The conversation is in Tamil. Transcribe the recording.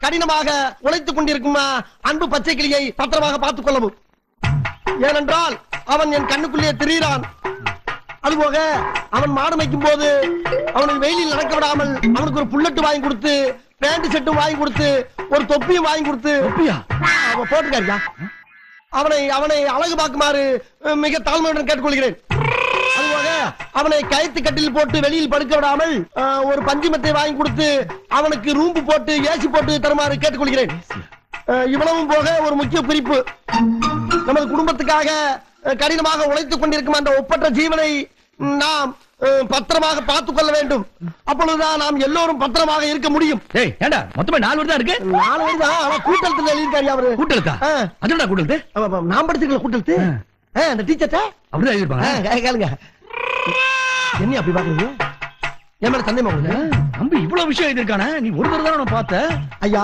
கடினமாக உழைத்துக் கொண்டிருக்கும் அன்பு பச்சை கிளியை பத்திரமாக பார்த்துக் கொள்ளவும். ஏனென்றால் அவன் என் கண்ணுக்குள்ளே திரிகிறான். அதுபோக அவன் மாடு மேய்க்கும் போது அவனுக்கு வெயிலில் நடக்க விடாமல் அவனுக்கு ஒரு புல்லட்டு வாங்கி கொடுத்து, பேண்ட் செட்டும் வாங்கி கொடுத்து, ஒரு தொப்பியும் வாங்கி கொடுத்து அவன் போட்டுக்காரியா அவனை அவனை அழகு பார்க்குமாறு மிக தாழ்மையுடன் கேட்டுக்கொள்கிறேன். அதுபோக அவனை கயிற்று கட்டில் போட்டு வெளியில் படுக்க விடாமல் ஒரு பஞ்சுமத்தை வாங்கி கொடுத்து அவனுக்கு ரூம்பு போட்டு ஏசி போட்டு தருமாறு கேட்டுக்கொள்கிறேன். இவ்வளவும் போக ஒரு முக்கிய குறிப்பு, நமது குடும்பத்துக்காக கடினமாக உழைத்துக் கொண்டிருக்கும் அந்த ஒப்பற்ற ஜீவனை நாம் பத்திரமாக பார்த்துக் கொள்ள வேண்டும். அப்பொழுதுதான் நாம் எல்லோரும் பத்திரமாக இருக்க முடியும். மொத்தமா 4 வருடம் இருக்கு. 4 வருடம் ஆனா கூட்டத்தில் எழுதியிருக்காரு அவரு. கூட்டெழுத்தா? அதுடா கூட்டெழுத்து. நாம் படிச்சிருக்கல கூட்டெழுத்து. அந்த டீச்சர்ட்ட அப்படிதான் எழுதிருப்பாங்க. கேளுங்க. என்ன அப்படி பாக்குறீங்க? என் மேல சந்தேகமா தம்பி இவ்வளவு விஷயம் எழுதிருக்கானே, நீ ஒரு தடவை தான் பார்த்த. ஐயா